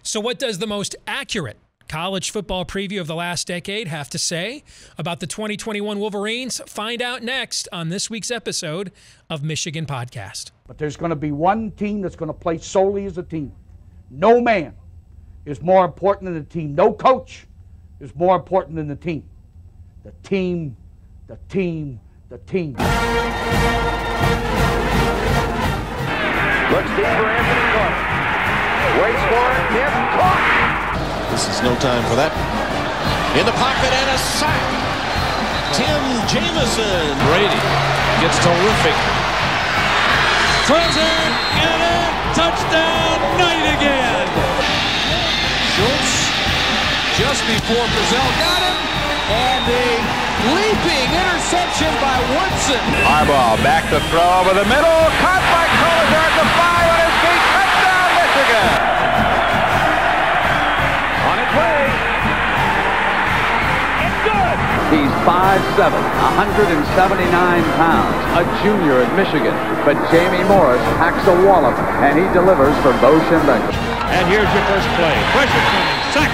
So what does the most accurate college football preview of the last decade have to say about the 2021 Wolverines? Find out next on this week's episode of Michigan Podcast. But there's going to be one team that's going to play solely as a team. No man is more important than the team. No coach is more important than the team. The team, the team, the team. Looks deep for Anthony Clark. Waits for it. Hit. Caught. This is no time for that. In the pocket and a sack. Tim Jamison. Brady gets terrific. Throws it and a touchdown. Knight again. Schultz just before Brazil got him. And a leaping interception by Woodson. Harbaugh back to throw over the middle. Caught by Collier at the 5 on his feet. Touchdown, Michigan. On its way. It's good. He's 5'7", 179 pounds, a junior at Michigan. But Jamie Morris packs a wallop, and he delivers for Bo Schembechler. And here's your first play. Pressure coming. Sack.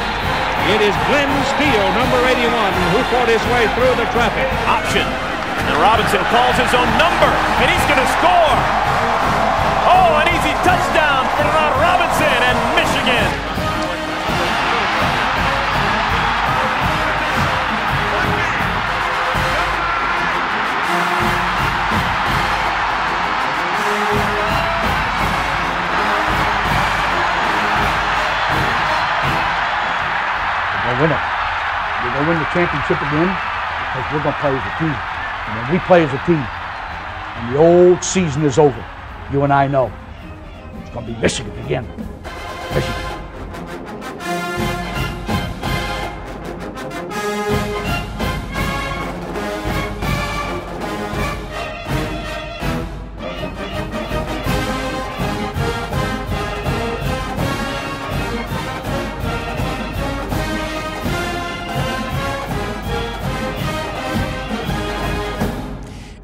It is Glenn Steele, number 81, who fought his way through the traffic. Option. And Robinson calls his own number, and he's going to score. Oh, an easy touchdown for Robinson and Michigan. Win it. We're going to win the championship again because we're going to play as a team. And when we play as a team and the old season is over, you and I know it's going to be Michigan again. Michigan.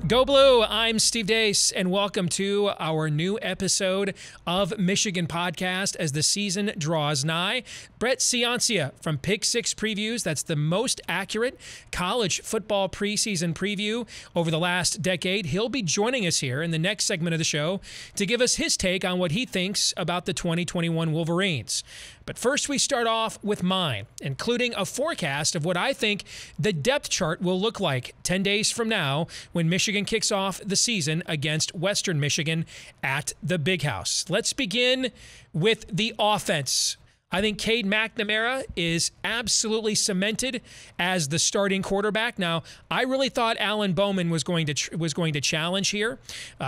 Go Blue, I'm Steve Deace, and welcome to our new episode of Michigan Podcast as the season draws nigh. Brett Ciancia from Pick Six Previews, that's the most accurate college football preseason preview over the last decade. He'll be joining us here in the next segment of the show to give us his take on what he thinks about the 2021 Wolverines. But first we start off with mine, including a forecast of what I think the depth chart will look like 10 days from now when Michigan kicks off the season against Western Michigan at the Big House. Let's begin with the offense. I think Cade McNamara is absolutely cemented as the starting quarterback. Now, I really thought Alan Bowman was going to challenge here.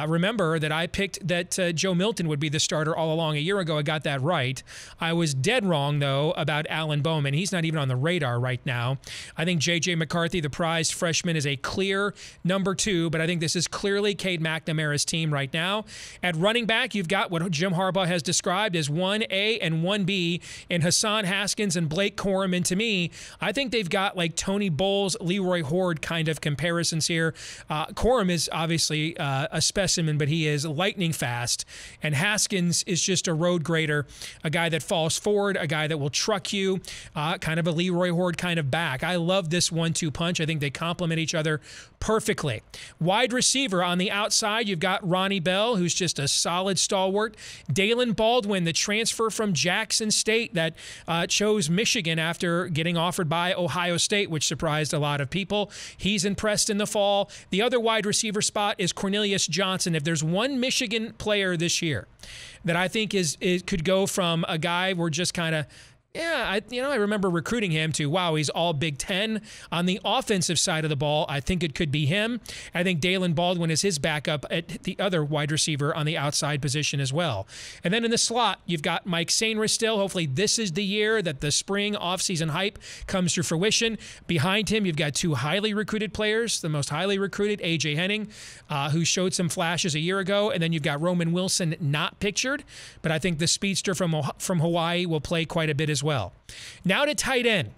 Remember that I picked that Joe Milton would be the starter all along. A year ago, I got that right. I was dead wrong, though, about Alan Bowman. He's not even on the radar right now. I think J.J. McCarthy, the prized freshman, is a clear number 2, but I think this is clearly Cade McNamara's team right now. At running back, you've got what Jim Harbaugh has described as 1A and 1B, and Hassan Haskins and Blake Corum. And to me, I think they've got like Tony Bowles, Leroy Horde kind of comparisons here. Corum is obviously a specimen, but he is lightning fast. And Haskins is just a road grader, a guy that falls forward, a guy that will truck you, kind of a Leroy Horde kind of back. I love this 1-2 punch. I think they complement each other perfectly. Wide receiver on the outside, you've got Ronnie Bell, who's just a solid stalwart. Dalen Baldwin, the transfer from Jackson State that chose Michigan after getting offered by Ohio State, which surprised a lot of people. He's impressed in the fall. The other wide receiver spot is Cornelius Johnson. If there's one Michigan player this year that I think could go from a guy we're just kind of, yeah, I remember recruiting him to, wow, he's all Big Ten. On the offensive side of the ball, I think it could be him. I think Dalen Baldwin is his backup at the other wide receiver on the outside position as well. And then in the slot, you've got Mike Sainristil still. Hopefully this is the year that the spring offseason hype comes to fruition. Behind him, you've got 2 highly recruited players, the most highly recruited, A.J. Henning, who showed some flashes a year ago. And then you've got Roman Wilson not pictured, but I think the speedster from Hawaii will play quite a bit as well. Now to tight end.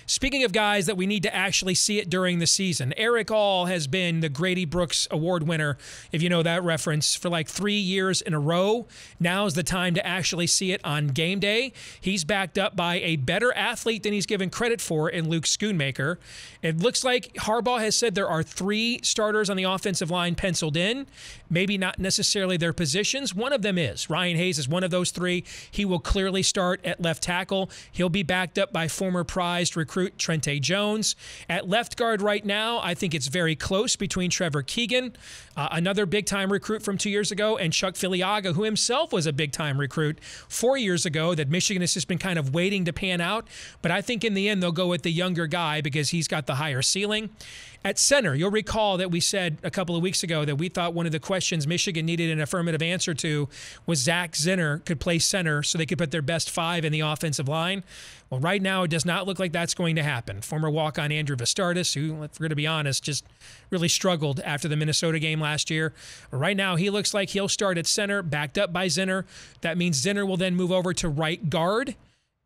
Speaking of guys that we need to actually see it during the season, Eric All has been the Grady Brooks Award winner, if you know that reference, for like 3 years in a row. Now's the time to actually see it on game day. He's backed up by a better athlete than he's given credit for in Luke Schoonmaker. It looks like Harbaugh has said there are 3 starters on the offensive line penciled in, maybe not necessarily their positions. One of them is. Ryan Hayes is one of those 3. He will clearly start at left tackle. He'll be backed up by former prized recruit Trente Jones. At left guard right now, I think it's very close between Trevor Keegan, another big-time recruit from 2 years ago, and Chuck Filiaga, who himself was a big-time recruit 4 years ago that Michigan has just been kind of waiting to pan out. But I think in the end, they'll go with the younger guy because he's got the higher ceiling. At center, you'll recall that we said a couple of weeks ago that we thought one of the questions Michigan needed an affirmative answer to was Zach Zinner could play center so they could put their best 5 in the offensive line. Well, right now, it does not look like that's going to happen. Former walk-on Andrew Vistardis, who, if we're going to be honest, just really struggled after the Minnesota game last year. Right now, he looks like he'll start at center, backed up by Zinner. That means Zinner will then move over to right guard.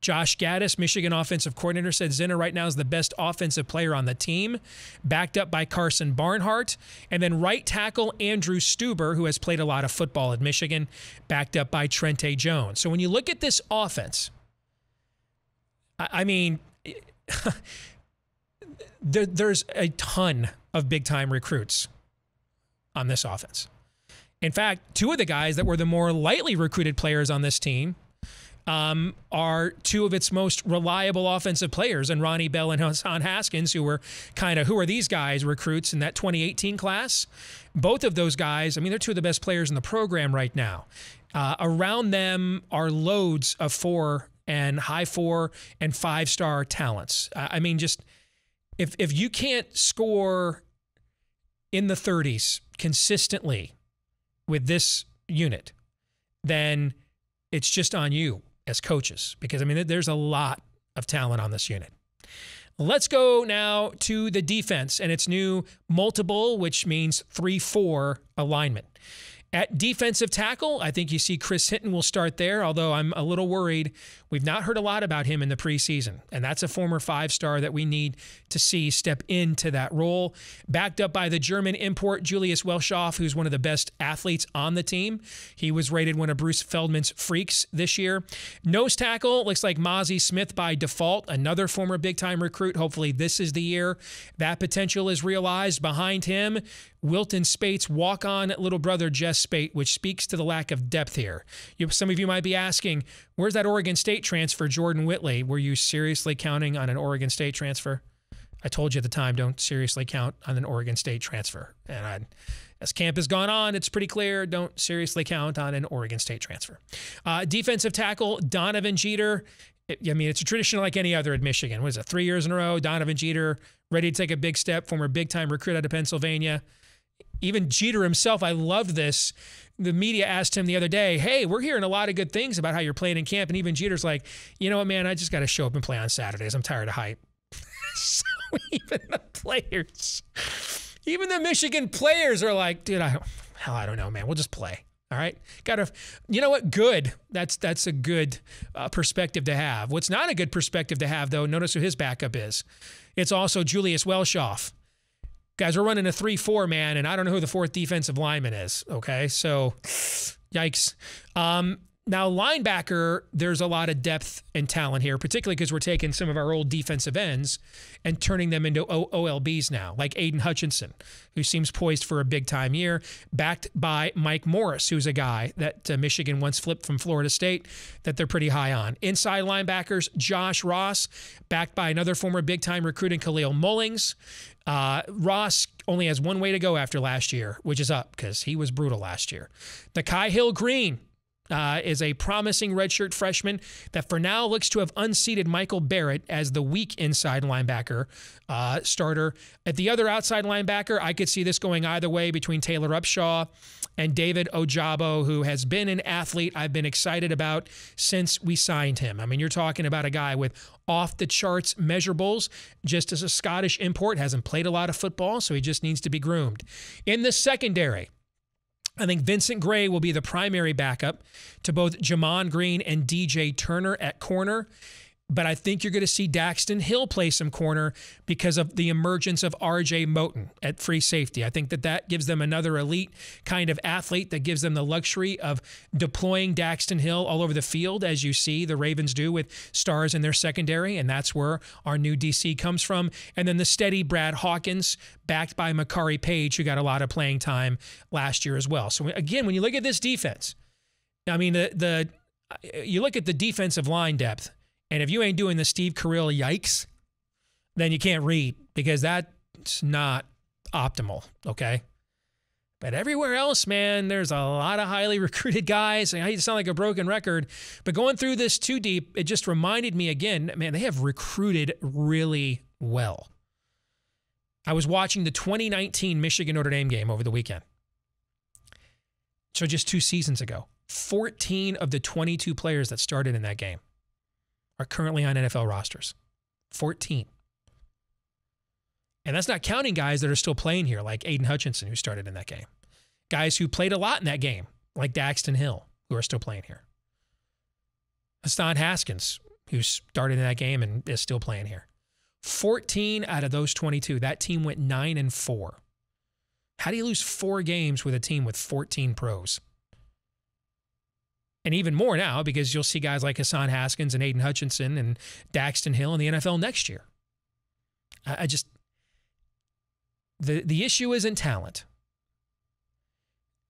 Josh Gaddis, Michigan offensive coordinator, said Zinner right now is the best offensive player on the team, backed up by Carson Barnhart. And then right tackle Andrew Stuber, who has played a lot of football at Michigan, backed up by Trente Jones. So when you look at this offense, I mean, there's a ton of big-time recruits on this offense. In fact, 2 of the guys that were the more lightly recruited players on this team are 2 of its most reliable offensive players, and Ronnie Bell and Hassan Haskins, who are these guys recruits in that 2018 class. Both of those guys, I mean, they're 2 of the best players in the program right now. Around them are loads of 4 and high 4 and 5-star talents. I mean, just if you can't score in the 30s consistently with this unit, then it's just on you as coaches, because, I mean, there's a lot of talent on this unit. Let's go now to the defense and its new multiple, which means 3-4 alignment. At defensive tackle, I think you see Chris Hinton will start there, although I'm a little worried. We've not heard a lot about him in the preseason, and that's a former 5-star that we need to see step into that role. Backed up by the German import Julius Welshoff, who's one of the best athletes on the team. He was rated one of Bruce Feldman's freaks this year. Nose tackle looks like Mozzie Smith by default, another former big-time recruit. Hopefully this is the year that potential is realized. Behind him, Wilton Spate's walk-on little brother Jess Spate, which speaks to the lack of depth here. Some of you might be asking, where's that Oregon State transfer, Jordan Whitley? Were you seriously counting on an Oregon State transfer? I told you at the time, don't seriously count on an Oregon State transfer. And as camp has gone on, it's pretty clear, don't seriously count on an Oregon State transfer. Defensive tackle, Donovan Jeter. I mean, it's a tradition like any other at Michigan. What is it, 3 years in a row? Donovan Jeter, ready to take a big step, former big-time recruit out of Pennsylvania. Even Jeter himself, I loved this. The media asked him the other day, hey, we're hearing a lot of good things about how you're playing in camp. And even Jeter's like, you know what, man, I just got to show up and play on Saturdays. I'm tired of hype. So even the players, even the Michigan players are like, dude, I don't know, man. We'll just play. All right. You know what? Good. That's a good perspective to have. What's not a good perspective to have, though, notice who his backup is. It's also Julius Welshoff. Guys, we're running a 3-4, man, and I don't know who the 4th defensive lineman is, okay? So, yikes. Now, linebacker, there's a lot of depth and talent here, particularly because we're taking some of our old defensive ends and turning them into OLBs now, like Aiden Hutchinson, who seems poised for a big-time year, backed by Mike Morris, who's a guy that Michigan once flipped from Florida State that they're pretty high on. Inside linebackers, Josh Ross, backed by another former big-time recruit in Khalil Mullings. Ross only has one way to go after last year, which is up, because he was brutal last year. Nakai Hill-Green is a promising redshirt freshman that for now looks to have unseated Michael Barrett as the weak inside linebacker starter. At the other outside linebacker, I could see this going either way between Taylor Upshaw and David Ojabo, who has been an athlete I've been excited about since we signed him. I mean, you're talking about a guy with off-the-charts measurables, just as a Scottish import, hasn't played a lot of football, so he just needs to be groomed. In the secondary, I think Vincent Gray will be the primary backup to both Jamon Green and DJ Turner at corner. But I think you're going to see Daxton Hill play some corner because of the emergence of R.J. Moten at free safety. I think that gives them another elite kind of athlete that gives them the luxury of deploying Daxton Hill all over the field, as you see the Ravens do with stars in their secondary, and that's where our new DC comes from. And then the steady Brad Hawkins, backed by Makari Page, who got a lot of playing time last year as well. So again, when you look at this defense, I mean, you look at the defensive line depth, and if you ain't doing the Steve Carell yikes, then you can't read, because that's not optimal, okay? But everywhere else, man, there's a lot of highly recruited guys. I hate to sound like a broken record, but going through this too deep, it just reminded me again, man, they have recruited really well. I was watching the 2019 Michigan-Notre Dame game over the weekend. So just 2 seasons ago, 14 of the 22 players that started in that game are currently on NFL rosters. 14. And that's not counting guys that are still playing here, like Aiden Hutchinson, who started in that game. Guys who played a lot in that game, like Daxton Hill, who are still playing here. Hassan Haskins, who started in that game and is still playing here. 14 out of those 22. That team went 9-4. How do you lose 4 games with a team with 14 pros? And even more now, because you'll see guys like Hassan Haskins and Aiden Hutchinson and Daxton Hill in the NFL next year. The issue isn't talent.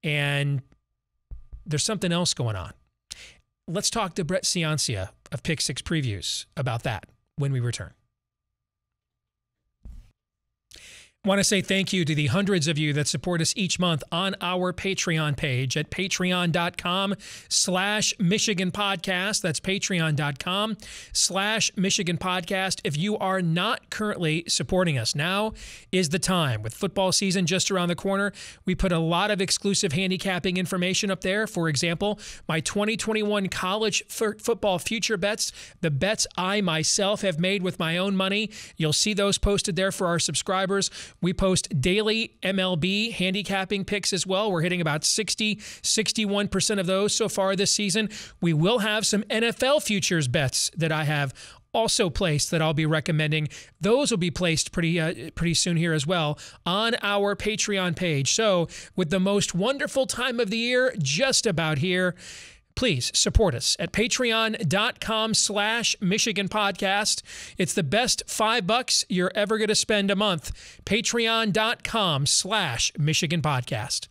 And there's something else going on. Let's talk to Brett Ciancia of Pick 6 Previews about that when we return. Want to say thank you to the hundreds of you that support us each month on our Patreon page at patreon.com/Michigan Podcast. That's patreon.com/Michigan Podcast. If you are not currently supporting us, now is the time. With football season just around the corner, we put a lot of exclusive handicapping information up there. For example, my 2021 college football future bets, the bets I myself have made with my own money. You'll see those posted there for our subscribers. We post daily MLB handicapping picks as well. We're hitting about 61% of those so far this season. We will have some NFL futures bets that I have also placed that I'll be recommending. Those will be placed pretty soon here as well on our Patreon page. So with the most wonderful time of the year just about here, please support us at patreon.com/Michigan Podcast. It's the best $5 you're ever going to spend a month. Patreon.com/Michigan Podcast.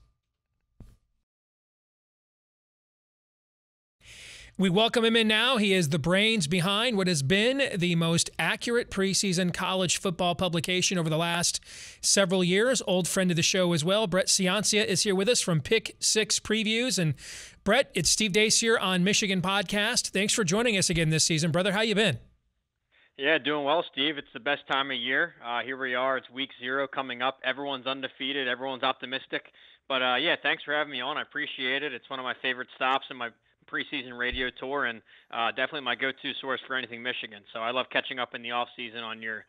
We welcome him in now. He is the brains behind what has been the most accurate preseason college football publication over the last several years. Old friend of the show as well. Brett Ciancia is here with us from Pick 6 Previews. And Brett, it's Steve Deace here on Michigan Podcast. Thanks for joining us again this season. Brother, how you been? Yeah, doing well, Steve. It's the best time of year. Here we are. It's week 0 coming up. Everyone's undefeated. Everyone's optimistic. But, yeah, thanks for having me on. I appreciate it. It's one of my favorite stops in my preseason radio tour, and definitely my go-to source for anything Michigan. So I love catching up in the off season on your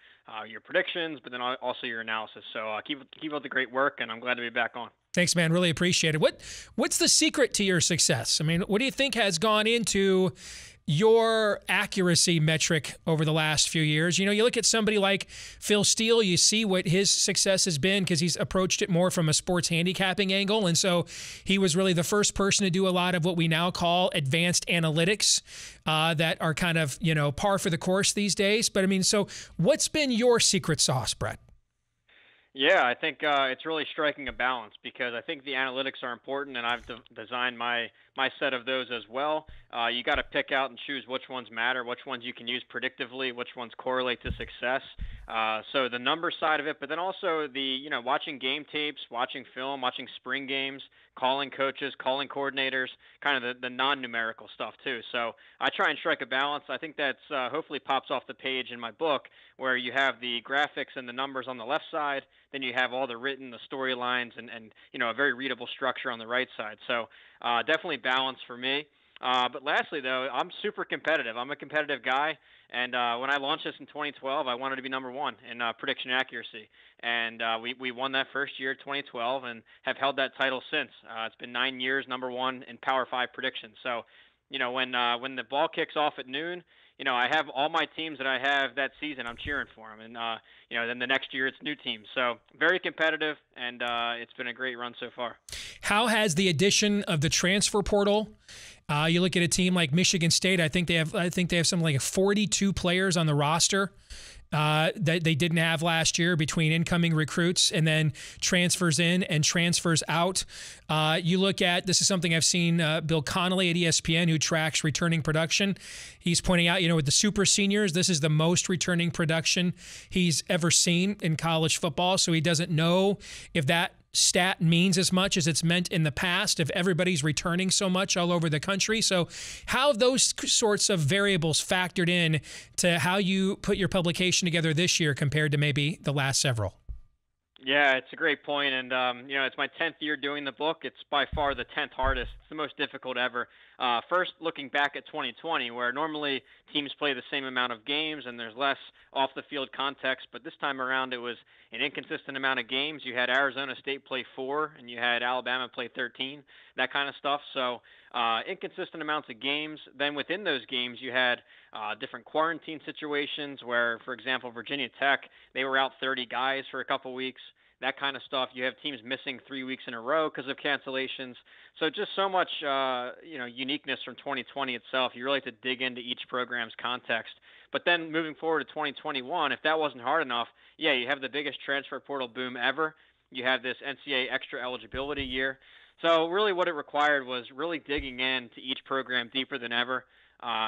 predictions, but then also your analysis. So keep up the great work, and I'm glad to be back on. Thanks, man. Really appreciate it. What's the secret to your success? I mean, what do you think has gone into your accuracy metric over the last few years? You know, you look at somebody like Phil Steele, you see what his success has been because he's approached it more from a sports handicapping angle. And so he was really the first person to do a lot of what we now call advanced analytics that are kind of, par for the course these days. But I mean, so what's been your secret sauce, Brett? Yeah, I think it's really striking a balance because I think the analytics are important, and I've designed my set of those as well. You got to pick out and choose which ones matter, which ones you can use predictively, which ones correlate to success. So the number side of it, but then also the watching game tapes, watching film, watching spring games, calling coaches, calling coordinators, kind of the non-numerical stuff too. So I try and strike a balance. I think that's hopefully pops off the page in my book where you have the graphics and the numbers on the left side, then you have all the written, the storylines, and a very readable structure on the right side. So definitely balance for me. But lastly, though, I'm super competitive. I'm a competitive guy, and when I launched this in 2012, I wanted to be number 1 in prediction accuracy. And we won that first year, 2012, and have held that title since. It's been 9 years, number 1 in Power 5 predictions. So, when the ball kicks off at noon, I have all my teams that I have that season. I'm cheering for them, and then the next year it's new teams. So very competitive, and it's been a great run so far. How has the addition of the transfer portal? You look at a team like Michigan State. I think they have something like 42 players on the roster that they didn't have last year, between incoming recruits and then transfers in and transfers out. You look at, this is something I've seen Bill Connolly at ESPN, who tracks returning production. He's pointing out, with the super seniors, this is the most returning production he's ever seen in college football. So he doesn't know if that stat means as much as it's meant in the past, if everybody's returning so much all over the country. So how have those sorts of variables factored in to how you put your publication together this year compared to maybe the last several? Yeah, it's a great point, and it's my 10th year doing the book. It's by far the 10th hardest. It's the most difficult ever. First, looking back at 2020, where normally teams play the same amount of games and there's less off-the-field context, but this time around it was an inconsistent amount of games. You had Arizona State play 4, and you had Alabama play 13, that kind of stuff. So inconsistent amounts of games. Then within those games, you had different quarantine situations where, for example, Virginia Tech, they were out 30 guys for a couple weeks. That kind of stuff. You have teams missing 3 weeks in a row because of cancellations. So just so much, uniqueness from 2020 itself. You really have to dig into each program's context. But then moving forward to 2021, if that wasn't hard enough, yeah, you have the biggest transfer portal boom ever. You have this NCAA extra eligibility year. So really what it required was really digging into each program deeper than ever.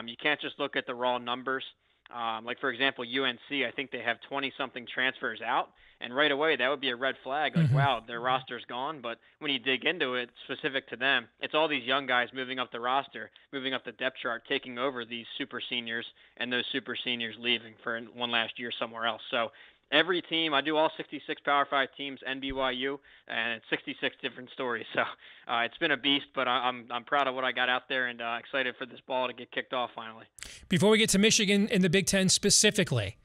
You can't just look at the raw numbers. Like, for example, UNC, I think they have 20-something transfers out. And right away, that would be a red flag. Like, wow, their roster's gone. But when you dig into it, specific to them, it's all these young guys moving up the roster, moving up the depth chart, taking over these super seniors, and those super seniors leaving for one last year somewhere else. So every team, I do all 66 Power 5 teams and BYU, and it's 66 different stories. So it's been a beast, but I'm proud of what I got out there, and excited for this ball to get kicked off finally. Before we get to Michigan in the Big Ten specifically,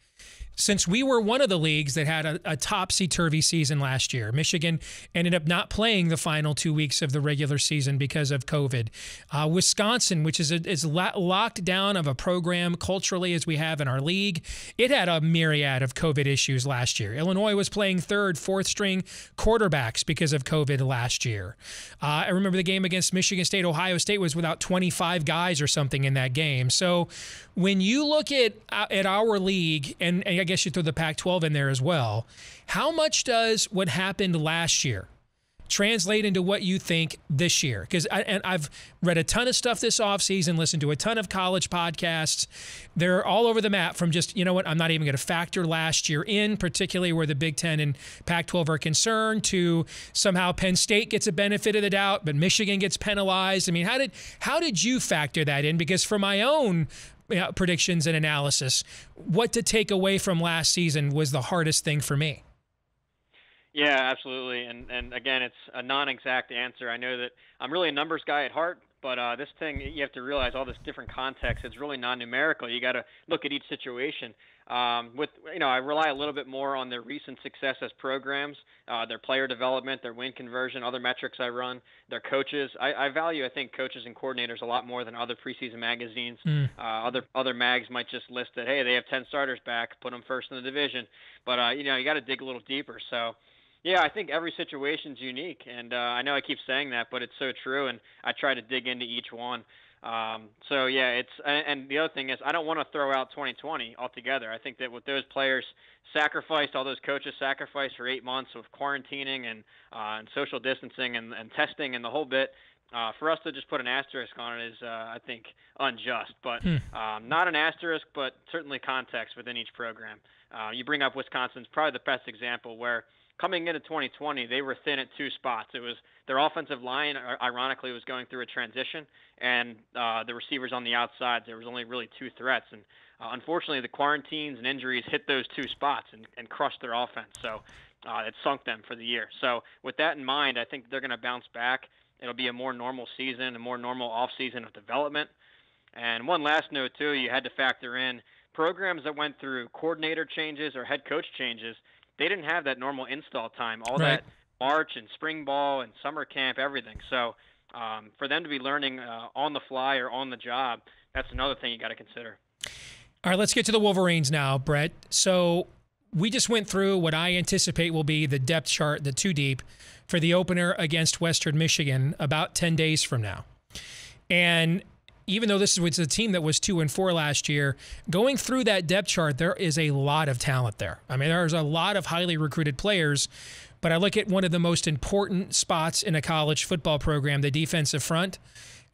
since we were one of the leagues that had a topsy-turvy season last year, Michigan ended up not playing the final 2 weeks of the regular season because of COVID. Wisconsin, which is locked down of a program culturally as we have in our league, it had a myriad of COVID issues last year. Illinois was playing third, fourth-string quarterbacks because of COVID last year. I remember the game against Michigan State. Ohio State was without 25 guys or something in that game. So when you look at our league, and I guess you throw the Pac-12 in there as well, how much does what happened last year translate into what you think this year? Because I've read a ton of stuff this offseason, listened to a ton of college podcasts. They're all over the map, from just, I'm not even going to factor last year in, particularly where the Big Ten and Pac-12 are concerned, to somehow Penn State gets a benefit of the doubt, but Michigan gets penalized. I mean, how did you factor that in? Because for my own predictions and analysis, what to take away from last season was the hardest thing for me. Yeah, absolutely. And again, it's a non-exact answer. I know that I'm really a numbers guy at heart, but this thing, you have to realize all this different context. It's really non-numerical. You got to look at each situation. I rely a little bit more on their recent success as programs, their player development, their win conversion, other metrics I run, their coaches. I value, I think, coaches and coordinators a lot more than other preseason magazines. Other mags might just list that, hey, they have 10 starters back, put them first in the division. But, you got to dig a little deeper. So, yeah, I think every situation's unique, and I know I keep saying that, but it's so true, and I try to dig into each one. So yeah, and the other thing is, I don't want to throw out 2020 altogether. I think that what those players sacrificed, all those coaches sacrificed for 8 months of quarantining and social distancing and testing and the whole bit, for us to just put an asterisk on it is, I think, unjust. But not an asterisk, but certainly context within each program. You bring up Wisconsin's probably the best example, where coming into 2020, they were thin at 2 spots. It was their offensive line, ironically, was going through a transition, and the receivers on the outside, there was only really 2 threats. And unfortunately, the quarantines and injuries hit those 2 spots and crushed their offense. So it sunk them for the year. So with that in mind, I think they're going to bounce back. It'll be a more normal season, a more normal offseason of development. And one last note, too, you had to factor in programs that went through coordinator changes or head coach changes. They didn't have that normal install time, all that March and spring ball and summer camp, everything. So For them to be learning on the fly or on the job, that's another thing you got to consider. All right, let's get to the Wolverines now, Brett. So we just went through what I anticipate will be the depth chart, the 2 deep, for the opener against Western Michigan about 10 days from now. And even though this was a team that was 2-4 last year, going through that depth chart, there is a lot of talent there. I mean, there's a lot of highly recruited players, but I look at one of the most important spots in a college football program, the defensive front.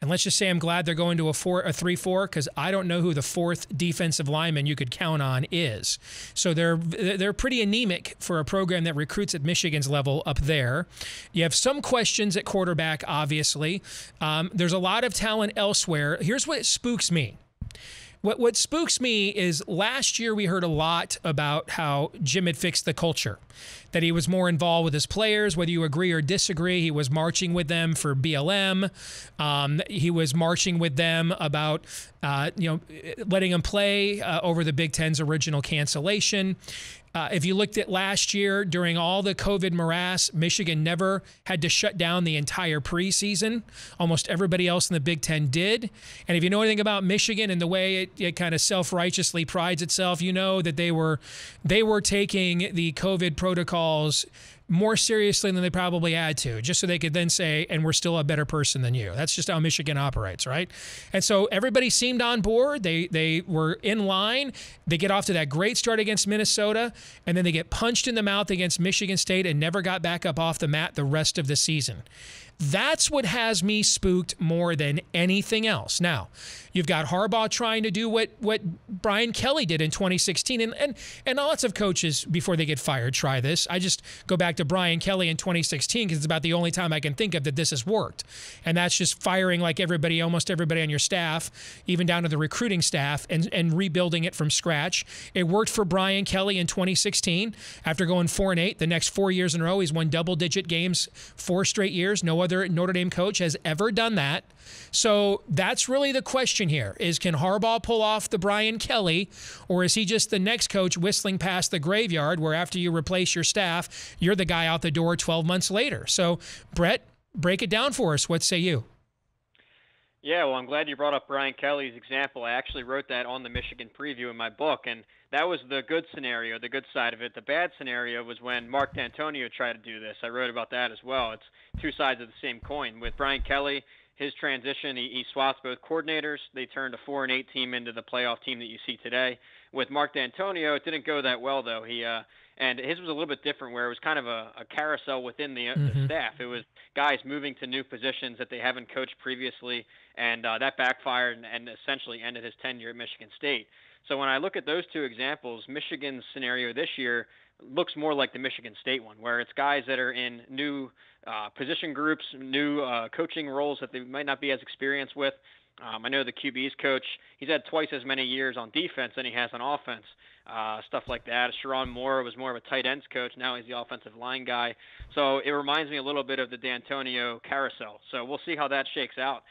And let's just say I'm glad they're going to a 3-4 because I don't know who the 4th defensive lineman you could count on is. So they're pretty anemic for a program that recruits at Michigan's level up there. You have some questions at quarterback, obviously. There's a lot of talent elsewhere. Here's what spooks me. What spooks me is last year we heard a lot about how Jim had fixed the culture, that he was more involved with his players, whether you agree or disagree. He was marching with them for BLM. He was marching with them about letting them play over the Big Ten's original cancellation. If you looked at last year, during all the COVID morass, Michigan never had to shut down the entire preseason. Almost everybody else in the Big Ten did. And if you know anything about Michigan and the way it kind of self-righteously prides itself, you know that they were taking the COVID protocols more seriously than they probably had to, just so they could then say, and we're still a better person than you. That's just how Michigan operates, right? And so everybody seemed on board. They were in line. They get off to that great start against Minnesota, and then they get punched in the mouth against Michigan State and never got back up off the mat the rest of the season. That's what has me spooked more than anything else. Now, you've got Harbaugh trying to do what Brian Kelly did in 2016, and lots of coaches before they get fired try this. I just go back to Brian Kelly in 2016 because it's about the only time I can think of that this has worked. And that's just firing like almost everybody on your staff, even down to the recruiting staff, and rebuilding it from scratch. It worked for Brian Kelly in 2016. After going 4-8, the next 4 years in a row, he's won double-digit games 4 straight years. No other Notre Dame coach has ever done that. So that's really the question here, is can Harbaugh pull off the Brian Kelly, or is he just the next coach whistling past the graveyard where after you replace your staff, you're the guy out the door 12 months later? So, Brett, break it down for us. What say you? Yeah, well, I'm glad you brought up Brian Kelly's example. I actually wrote that on the Michigan preview in my book, and that was the good scenario, the good side of it. The bad scenario was when Mark D'Antonio tried to do this. I wrote about that as well. It's 2 sides of the same coin. With Brian Kelly, his transition, he swapped both coordinators. They turned a 4-8 team into the playoff team that you see today. With Mark D'Antonio, it didn't go that well, though. And his was a little bit different, where it was kind of a carousel within the staff. It was guys moving to new positions that they haven't coached previously, and that backfired and essentially ended his tenure at Michigan State. So when I look at those 2 examples, Michigan's scenario this year looks more like the Michigan State one, where it's guys that are in new position groups, new coaching roles that they might not be as experienced with. I know the QB's coach, he's had twice as many years on defense than he has on offense, stuff like that. Sharon Moore was more of a tight ends coach. Now he's the offensive line guy. So it reminds me a little bit of the D'Antonio carousel. So we'll see how that shakes out.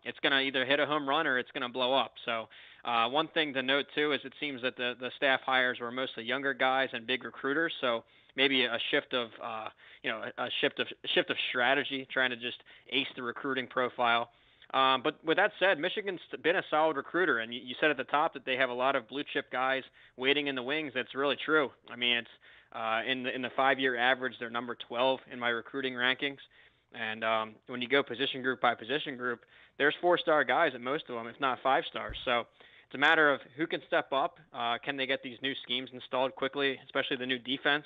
It's going to either hit a home run or it's going to blow up. So one thing to note, too, is it seems that the staff hires were mostly younger guys and big recruiters. So maybe a shift of strategy, trying to just ace the recruiting profile. But with that said, Michigan's been a solid recruiter, and you said at the top that they have a lot of blue chip guys waiting in the wings. That's really true. I mean, it's in the 5-year average, they're number 12 in my recruiting rankings. And when you go position group by position group, there's 4-star guys at most of them, if not 5 stars. So it's a matter of who can step up. Can they get these new schemes installed quickly, especially the new defense?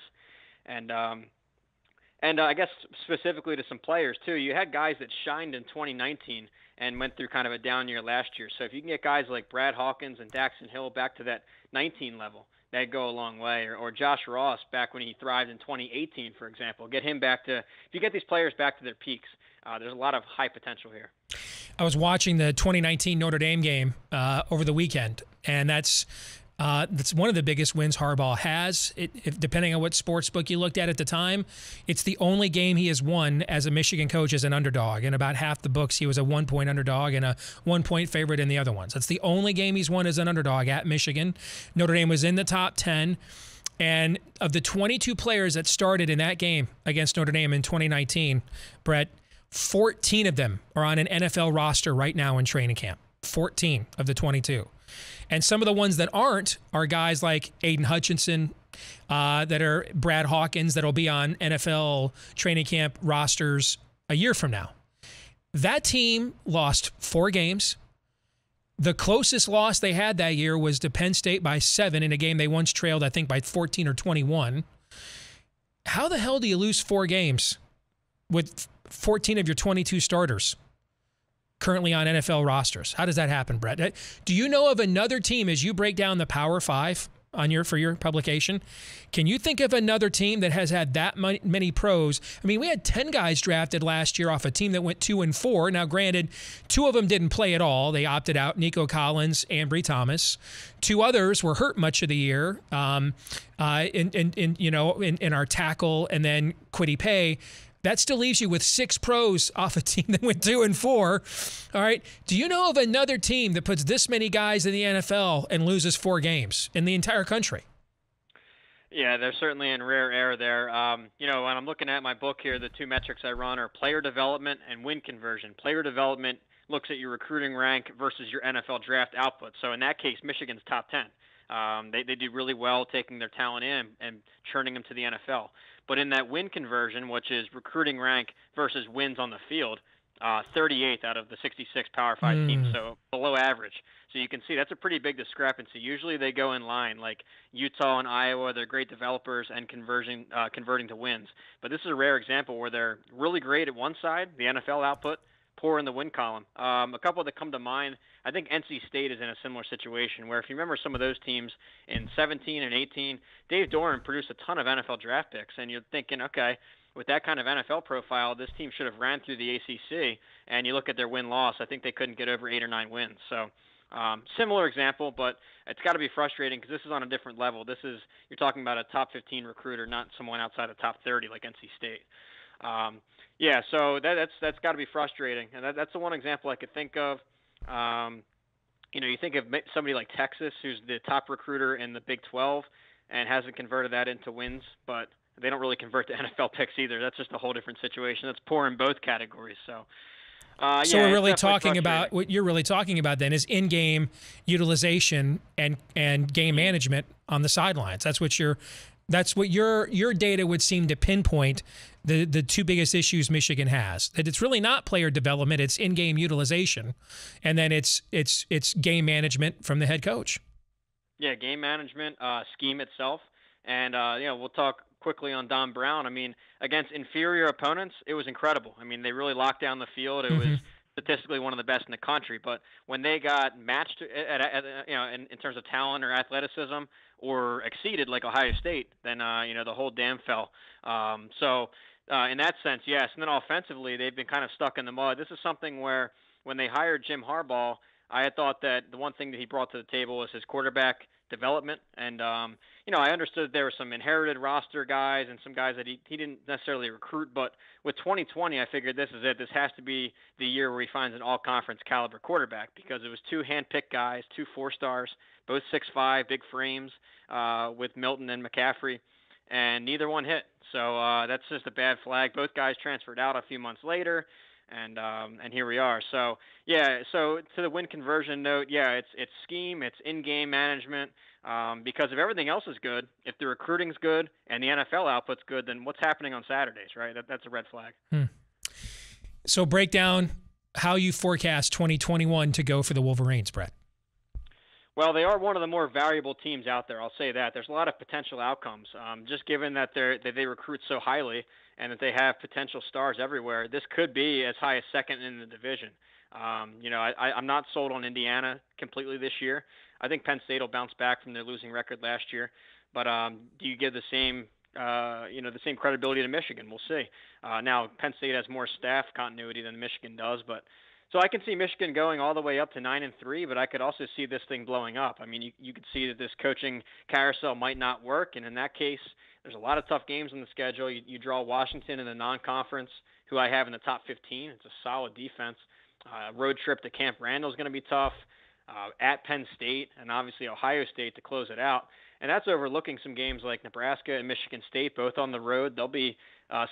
And I guess specifically to some players, too, you had guys that shined in 2019 and went through kind of a down year last year. So if you can get guys like Brad Hawkins and Daxton Hill back to that 19 level, that'd go a long way. Or Josh Ross back when he thrived in 2018, for example. Get him back to – if you get these players back to their peaks, there's a lot of high potential here. I was watching the 2019 Notre Dame game over the weekend, and that's one of the biggest wins Harbaugh has. Depending on what sports book you looked at the time, it's the only game he has won as a Michigan coach as an underdog. In about half the books, he was a 1-point underdog and a 1-point favorite in the other ones. That's the only game he's won as an underdog at Michigan. Notre Dame was in the top 10. And of the 22 players that started in that game against Notre Dame in 2019, Brett, 14 of them are on an NFL roster right now in training camp. 14 of the 22. And some of the ones that aren't are guys like Aiden Hutchinson, that are Brad Hawkins, that'll be on NFL training camp rosters a year from now. That team lost 4 games. The closest loss they had that year was to Penn State by 7 in a game they once trailed, I think, by 14 or 21. How the hell do you lose 4 games with 14 of your 22 starters currently on NFL rosters? How does that happen, Brett? Do you know of another team, as you break down the Power 5 for your publication, can you think of another team that has had that many pros? I mean, we had 10 guys drafted last year off a team that went 2-4. Now, granted, 2 of them didn't play at all. They opted out: Nico Collins, Ambry Thomas. 2 others were hurt much of the year in our tackle, and then Kwity Paye. That still leaves you with 6 pros off a team that went 2-4. All right. Do you know of another team that puts this many guys in the NFL and loses 4 games in the entire country? Yeah, they're certainly in rare air there. When I'm looking at my book here, the 2 metrics I run are player development and win conversion. Player development looks at your recruiting rank versus your NFL draft output. So in that case, Michigan's top 10. They do really well taking their talent in and churning them to the NFL. But in that win conversion, which is recruiting rank versus wins on the field, 38th out of the 66 Power 5 teams, so below average. So you can see that's a pretty big discrepancy. Usually they go in line, like Utah and Iowa, they're great developers and converting to wins. But this is a rare example where they're really great at one side, the NFL output, poor in the win column. A couple that come to mind, I think NC State is in a similar situation where if you remember some of those teams in 17 and 18, Dave Doran produced a ton of NFL draft picks, and you're thinking, okay, with that kind of NFL profile, this team should have ran through the ACC, and you look at their win-loss, I think they couldn't get over 8 or 9 wins. So similar example, but it's got to be frustrating because this is on a different level. You're talking about a top 15 recruiter, not someone outside of top 30 like NC State. So that's got to be frustrating, and that's the one example I could think of. You think of somebody like Texas, who's the top recruiter in the Big 12 and hasn't converted that into wins, but they don't really convert to NFL picks either. That's just a whole different situation. That's poor in both categories. So we're really talking about what you're really talking about then is in-game utilization and game management on the sidelines. That's what your data would seem to pinpoint the 2 biggest issues Michigan has. That it's really not player development, it's in-game utilization, and then it's game management from the head coach. Yeah, game management, scheme itself, and we'll talk quickly on Don Brown. I mean, against inferior opponents, it was incredible. I mean, they really locked down the field. It was statistically one of the best in the country. But when they got matched in terms of talent or athleticism or exceeded like Ohio State, then the whole dam fell. In that sense, yes. And then offensively, they've been kind of stuck in the mud. This is something where when they hired Jim Harbaugh, I had thought that the one thing that he brought to the table was his quarterback development. And, I understood there were some inherited roster guys and some guys that he didn't necessarily recruit. But with 2020, I figured this is it. This has to be the year where he finds an all-conference caliber quarterback because it was 2 hand-picked guys, 2 4-stars, both 6'5", big frames with Milton and McCaffrey, and neither one hit. So that's just a bad flag. Both guys transferred out a few months later. And here we are. So to the win conversion note, it's scheme, it's in-game management. Because if everything else is good, if the recruiting's good and the NFL output's good, then what's happening on Saturdays, right? That's a red flag. So break down how you forecast 2021 to go for the Wolverines, Brett. Well, they are one of the more valuable teams out there. I'll say that. There's a lot of potential outcomes. Just given that they recruit so highly and that they have potential stars everywhere, this could be as high as second in the division. I'm not sold on Indiana completely this year. I think Penn State will bounce back from their losing record last year. But do you give the same credibility to Michigan? We'll see. Now, Penn State has more staff continuity than Michigan does, but so I can see Michigan going all the way up to 9-3, but I could also see this thing blowing up. I mean, you could see that this coaching carousel might not work, and in that case, there's a lot of tough games on the schedule. You draw Washington in the non-conference, who I have in the top 15. It's a solid defense. Road trip to Camp Randall is going to be tough. at Penn State, and obviously Ohio State to close it out. And that's overlooking some games like Nebraska and Michigan State, both on the road. They'll be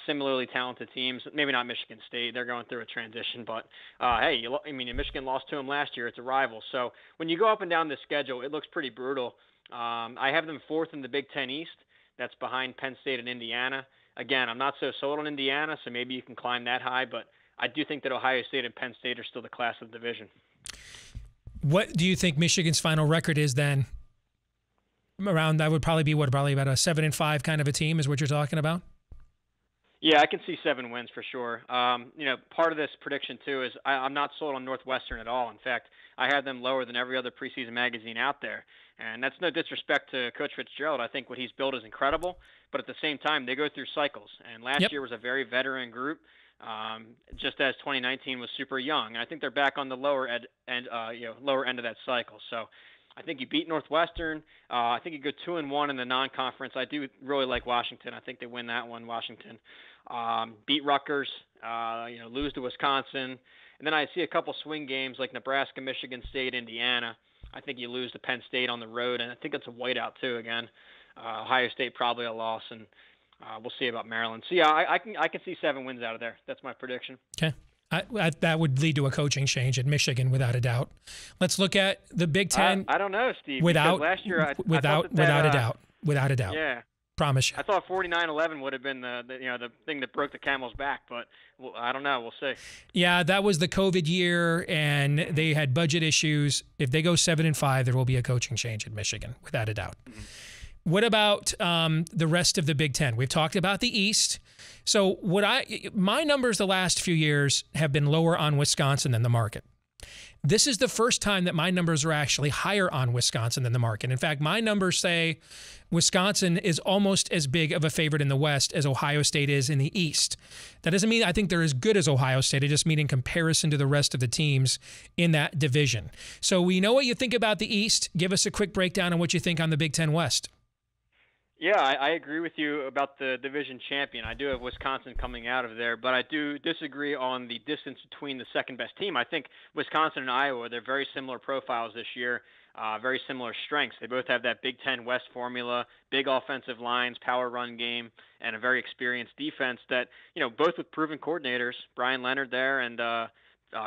similarly talented teams. Maybe not Michigan State. They're going through a transition. But, hey, Michigan lost to them last year. It's a rival. So when you go up and down the schedule, it looks pretty brutal. I have them fourth in the Big Ten East. That's behind Penn State and Indiana. Again, I'm not so sold on Indiana, so maybe you can climb that high. But I do think that Ohio State and Penn State are still the class of the division. What do you think Michigan's final record is then? Around, that would probably be probably about a 7-5 kind of a team is what you're talking about? Yeah, I can see 7 wins for sure. Part of this prediction too is I'm not sold on Northwestern at all. In fact, I had them lower than every other preseason magazine out there. And that's no disrespect to Coach Fitzgerald. I think what he's built is incredible, but at the same time, they go through cycles. And last year was a very veteran group, just as 2019 was super young. And I think they're back on the lower end of that cycle. So I think you beat Northwestern. I think you go 2-1 in the non-conference. I do really like Washington. I think they win that one, Washington. Beat Rutgers, lose to Wisconsin. And then I see a couple swing games like Nebraska, Michigan State, Indiana. I think you lose to Penn State on the road, and I think it's a whiteout too again. Ohio State probably a loss, and we'll see about Maryland. So yeah, I can see 7 wins out of there. That's my prediction. Okay. That would lead to a coaching change at Michigan without a doubt. Let's look at the Big Ten. I don't know, Steve. Without last year, without a doubt. Yeah. Promise you. I thought 49-11 would have been the thing that broke the camel's back, but I don't know. We'll see. Yeah, that was the COVID year, and they had budget issues. If they go 7-5, there will be a coaching change at Michigan, without a doubt. Mm-hmm. What about the rest of the Big Ten? We've talked about the East. So my numbers the last few years have been lower on Wisconsin than the market. This is the first time that my numbers are actually higher on Wisconsin than the market. In fact, my numbers say Wisconsin is almost as big of a favorite in the West as Ohio State is in the East. That doesn't mean I think they're as good as Ohio State. It just means in comparison to the rest of the teams in that division. So we know what you think about the East. Give us a quick breakdown on what you think on the Big Ten West. Yeah, I agree with you about the division champion. I do have Wisconsin coming out of there, but I do disagree on the distance between the second best team. I think Wisconsin and Iowa, they're very similar profiles this year, very similar strengths. They both have that Big Ten West formula, big offensive lines, power run game, and a very experienced defense that, both with proven coordinators, Brian Leonard there and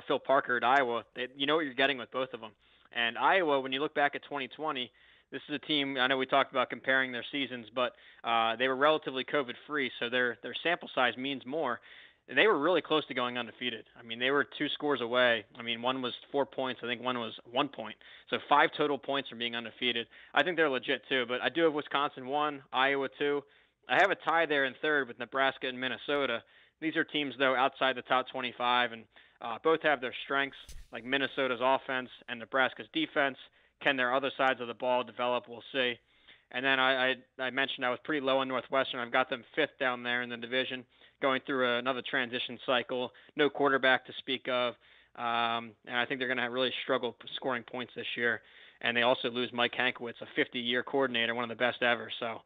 Phil Parker at Iowa, you know what you're getting with both of them. And Iowa, when you look back at 2020, this is a team, I know we talked about comparing their seasons, but they were relatively COVID-free, so their sample size means more. And they were really close to going undefeated. I mean, they were 2 scores away. I mean, one was 4 points. I think one was 1 point. So 5 total points from being undefeated. I think they're legit too, but I do have Wisconsin 1, Iowa 2. I have a tie there in third with Nebraska and Minnesota. These are teams, though, outside the top 25, and both have their strengths, like Minnesota's offense and Nebraska's defense. Can their other sides of the ball develop? We'll see. And then I mentioned I was pretty low on Northwestern. I've got them 5th down there in the division, going through another transition cycle. No quarterback to speak of. And I think they're going to really struggle scoring points this year. And they also lose Mike Hankwitz, a 50-year coordinator, one of the best ever. So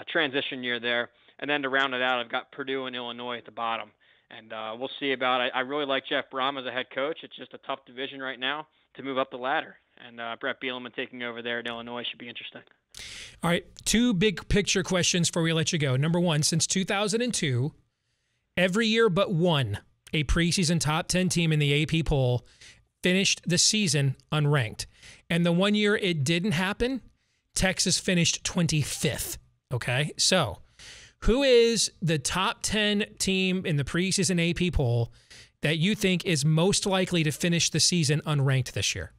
transition year there. And then to round it out, I've got Purdue and Illinois at the bottom. And we'll see about it. I really like Jeff Brom as a head coach. It's just a tough division right now to move up the ladder. And Brett Bielema taking over there at Illinois should be interesting. All right, 2 big picture questions before we let you go. Number 1, since 2002, every year but one, a preseason top 10 team in the AP poll finished the season unranked. And the one year it didn't happen, Texas finished 25th. Okay, so who is the top 10 team in the preseason AP poll that you think is most likely to finish the season unranked this year?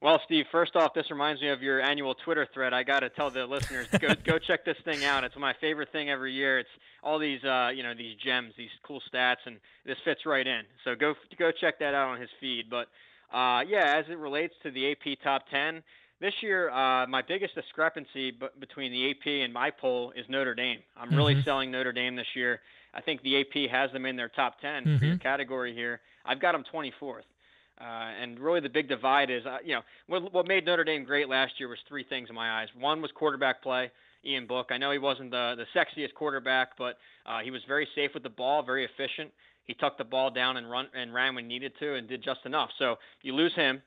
Well, Steve, first off, this reminds me of your annual Twitter thread. I got to tell the listeners, go check this thing out. It's my favorite thing every year. It's all these, these gems, these cool stats, and this fits right in. So go check that out on his feed. But, as it relates to the AP top 10, this year, my biggest discrepancy between the AP and my poll is Notre Dame. I'm really selling Notre Dame this year. I think the AP has them in their top 10 for your category here. I've got them 24th. And really the big divide is, what made Notre Dame great last year was 3 things in my eyes. One was quarterback play, Ian Book. I know he wasn't the sexiest quarterback, but he was very safe with the ball, very efficient. He tucked the ball down and ran when needed to and did just enough. So you lose him.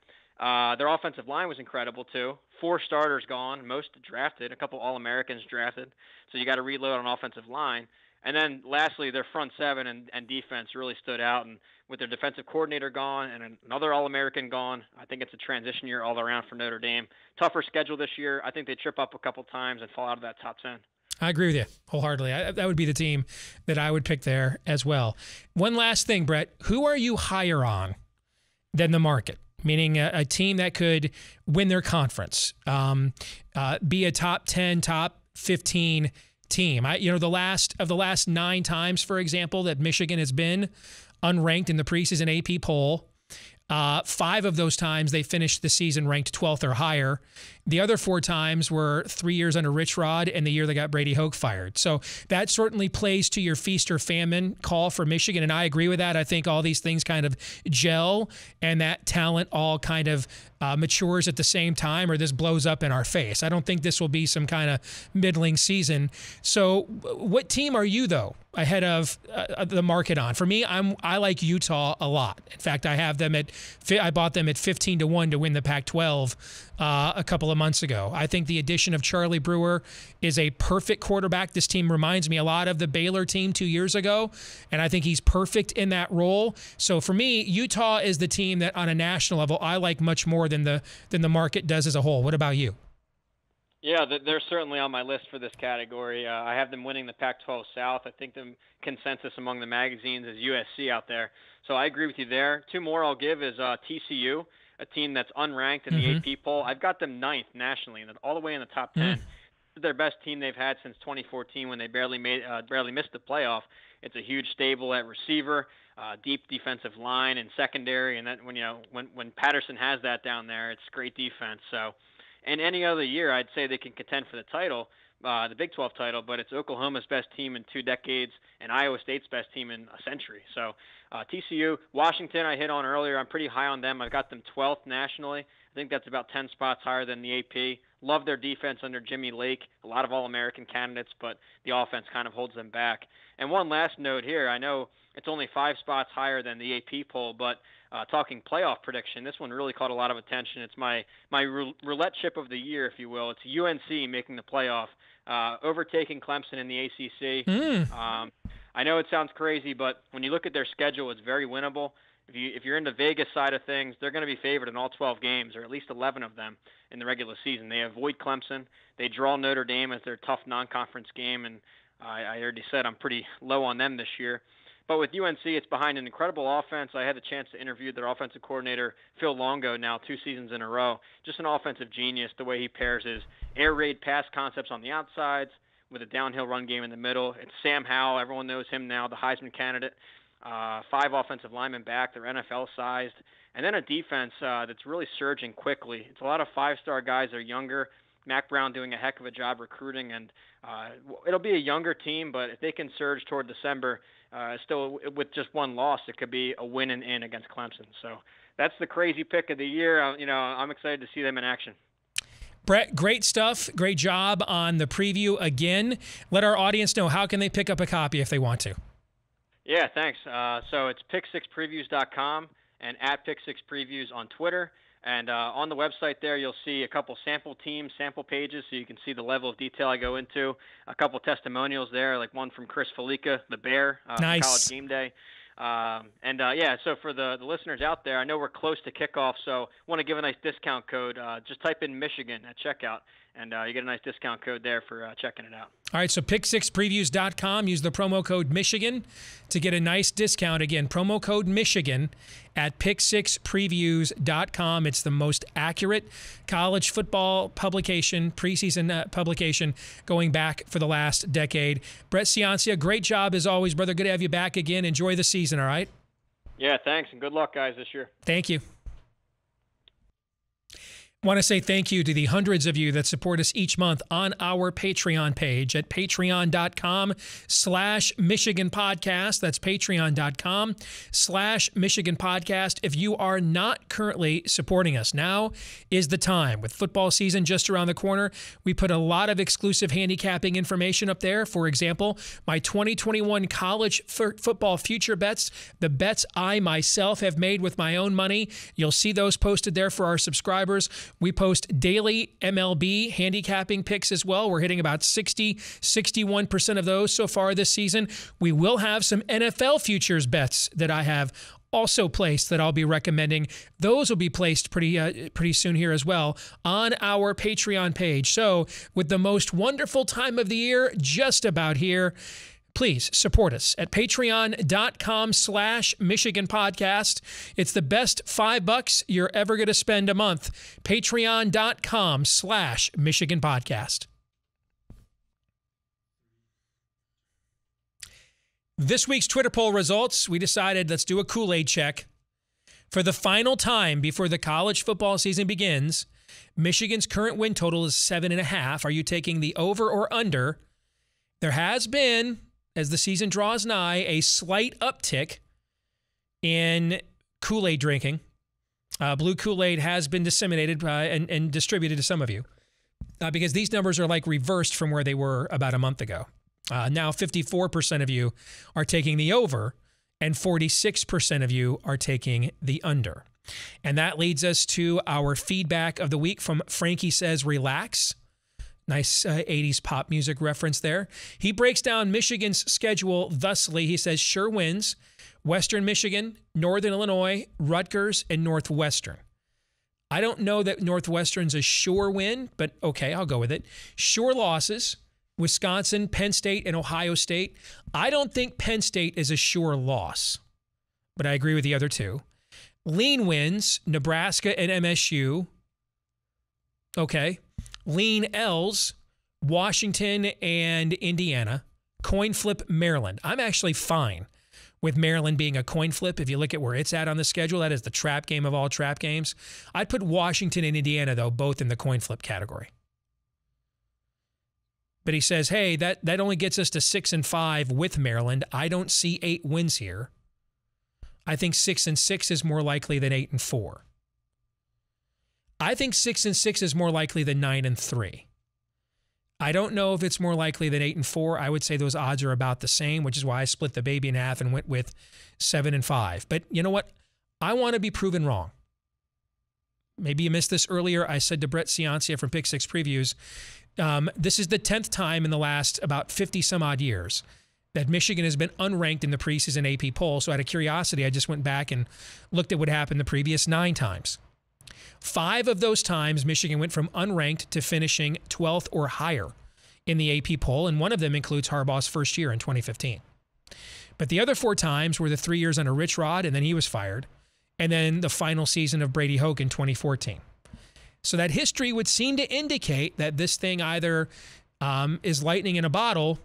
Their offensive line was incredible too. 4 starters gone, most drafted, a couple All-Americans drafted. So you got to reload on offensive line. And then lastly, their front seven and defense really stood out. And with their defensive coordinator gone and another All-American gone, I think it's a transition year all around for Notre Dame. Tougher schedule this year. I think they trip up a couple times and fall out of that top 10. I agree with you wholeheartedly. That would be the team that I would pick there as well. One last thing, Brett. Who are you higher on than the market? Meaning a team that could win their conference, be a top 10, top 15 team. The last 9 times, for example, that Michigan has been unranked in the preseason AP poll, 5 of those times they finished the season ranked 12th or higher. The other 4 times were 3 years under Rich Rod and the year they got Brady Hoke fired. So that certainly plays to your feast or famine call for Michigan, and I agree with that. I think all these things kind of gel, and that talent all kind of matures at the same time, or this blows up in our face. I don't think this will be some kind of middling season. So what team are you, though, ahead of the market on? For me, I like Utah a lot. In fact, I bought them at 15-1 to win the Pac-12 a couple of months ago. I think the addition of Charlie Brewer is a perfect quarterback. This team reminds me a lot of the Baylor team 2 years ago, and I think he's perfect in that role. So for me, Utah is the team that on a national level I like much more than the market does as a whole. What about you? Yeah, they're certainly on my list for this category. I have them winning the Pac-12 South. I think the consensus among the magazines is USC out there. So I agree with you there. 2 more I'll give is TCU, a team that's unranked in the AP poll. I've got them 9th nationally, all the way in the top 10. This is their best team they've had since 2014 when they barely missed the playoff. It's a huge stable at receiver, deep defensive line and secondary, and that when Patterson has that down there, it's great defense. So. And any other year, I'd say they can contend for the title, the Big 12 title, but it's Oklahoma's best team in 2 decades and Iowa State's best team in a century. So TCU, Washington I hit on earlier. I'm pretty high on them. I've got them 12th nationally. I think that's about 10 spots higher than the AP. Love their defense under Jimmy Lake. A lot of All-American candidates, but the offense kind of holds them back. And one last note here. I know it's only 5 spots higher than the AP poll, but talking playoff prediction, this one really caught a lot of attention. It's my roulette chip of the year, if you will. It's UNC making the playoff, overtaking Clemson in the ACC. I know it sounds crazy, but when you look at their schedule, it's very winnable. If you're in the Vegas side of things, they're going to be favored in all 12 games, or at least 11 of them in the regular season. They avoid Clemson. They draw Notre Dame as their tough non-conference game, and I already said I'm pretty low on them this year. But with UNC, it's behind an incredible offense. I had the chance to interview their offensive coordinator, Phil Longo, now 2 seasons in a row. Just an offensive genius, the way he pairs his air raid pass concepts on the outsides with a downhill run game in the middle. It's Sam Howell. Everyone knows him now, the Heisman candidate. 5 offensive linemen back. They're NFL-sized. And then a defense that's really surging quickly. It's a lot of 5-star guys. They're younger. Mac Brown doing a heck of a job recruiting. And it'll be a younger team, but if they can surge toward December, still with just 1 loss, it could be a win and in against Clemson. So that's the crazy pick of the year. I'm excited to see them in action. Brett, great stuff. Great job on the preview again. Let our audience know, how can they pick up a copy if they want to? Yeah, thanks. So it's pick6previews.com and at pick6previews on Twitter. And on the website there, you'll see a couple sample teams, sample pages, so you can see the level of detail I go into. A couple testimonials there, like one from Chris Felica, the Bear, nice. From College Game Day. So for the listeners out there, I know we're close to kickoff, so want to give a nice discount code. Just type in Michigan at checkout, and you get a nice discount code there for checking it out. All right, so pick6previews.com. Use the promo code Michigan to get a nice discount. Again, promo code Michigan at pick6previews.com. It's the most accurate college football publication, preseason publication, going back for the last decade. Brett Ciancia, great job as always, brother. Good to have you back again. Enjoy the season, all right? Yeah, thanks, and good luck, guys, this year. Thank you. Want to say thank you to the hundreds of you that support us each month on our Patreon page at patreon.com/Michigan Podcast. That's patreon.com/Michigan Podcast. If you are not currently supporting us, now is the time. With football season just around the corner, we put a lot of exclusive handicapping information up there. For example, my 2021 college football future bets, the bets I myself have made with my own money. You'll see those posted there for our subscribers. We post daily MLB handicapping picks as well. We're hitting about 61% of those so far this season. We will have some NFL futures bets that I have also placed that I'll be recommending. Those will be placed pretty soon here as well on our Patreon page. So with the most wonderful time of the year just about here, please support us at patreon.com/Michigan Podcast. It's the best $5 you're ever going to spend a month. Patreon.com/Michigan Podcast. This week's Twitter poll results, we decided let's do a Kool-Aid check. For the final time before the college football season begins, Michigan's current win total is 7.5. Are you taking the over or under? There has been, as the season draws nigh, a slight uptick in Kool-Aid drinking. Blue Kool-Aid has been disseminated and distributed to some of you because these numbers are like reversed from where they were about a month ago. Now 54% of you are taking the over and 46% of you are taking the under. And that leads us to our feedback of the week from Frankie Says Relax. Nice 80s pop music reference there. He breaks down Michigan's schedule thusly. He says sure wins: Western Michigan, Northern Illinois, Rutgers, and Northwestern. I don't know that Northwestern's a sure win, but okay, I'll go with it. Sure losses: Wisconsin, Penn State, and Ohio State. I don't think Penn State is a sure loss, but I agree with the other two. Lean wins: Nebraska and MSU. Okay. Lean L's: Washington and Indiana. Coin flip: Maryland. I'm actually fine with Maryland being a coin flip. If you look at where it's at on the schedule, that is the trap game of all trap games. I'd put Washington and Indiana, though, both in the coin flip category. But he says, hey, that only gets us to 6-5 with Maryland. I don't see 8 wins here. I think 6-6 is more likely than 8-4. I think 6-6 is more likely than 9-3. I don't know if it's more likely than 8-4. I would say those odds are about the same, which is why I split the baby in half and went with 7-5. But you know what? I want to be proven wrong. Maybe you missed this earlier. I said to Brett Ciancia from Pick 6 Previews, this is the 10th time in the last about 50 some odd years that Michigan has been unranked in the preseason AP poll. So out of curiosity, I just went back and looked at what happened the previous 9 times. 5 of those times, Michigan went from unranked to finishing 12th or higher in the AP poll, and one of them includes Harbaugh's first year in 2015. But the other 4 times were the 3 years under Rich Rod, and then he was fired, and then the final season of Brady Hoke in 2014. So that history would seem to indicate that this thing either is lightning in a bottle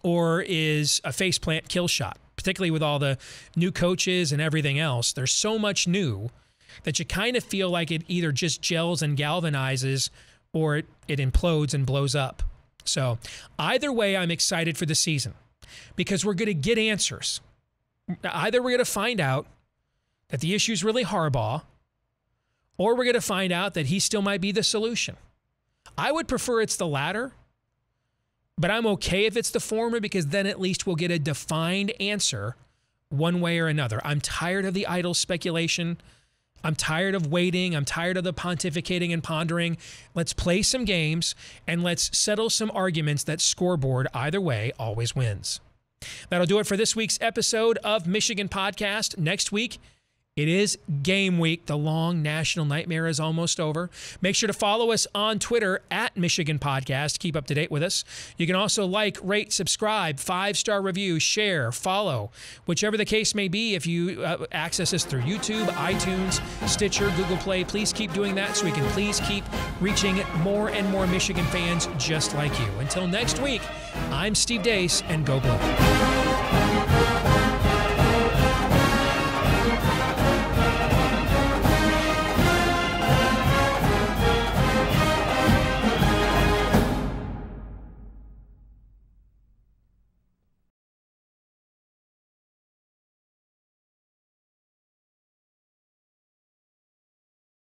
or is a faceplant kill shot, particularly with all the new coaches and everything else. There's so much new that you kind of feel like it either just gels and galvanizes or it implodes and blows up. So either way, I'm excited for the season because we're going to get answers. Either we're going to find out that the issue is really Harbaugh, or we're going to find out that he still might be the solution. I would prefer it's the latter, but I'm okay if it's the former because then at least we'll get a defined answer one way or another. I'm tired of the idle speculation. I'm tired of waiting. I'm tired of the pontificating and pondering. Let's play some games and let's settle some arguments that scoreboard either way always wins. That'll do it for this week's episode of Michigan Podcast. Next week, it is game week. The long national nightmare is almost over. Make sure to follow us on Twitter at Michigan Podcast. Keep up to date with us. You can also like, rate, subscribe, 5-star review, share, follow, whichever the case may be. If you access us through YouTube, iTunes, Stitcher, Google Play, please keep doing that so we can please keep reaching more and more Michigan fans just like you. Until next week, I'm Steve Deace, and go Blue.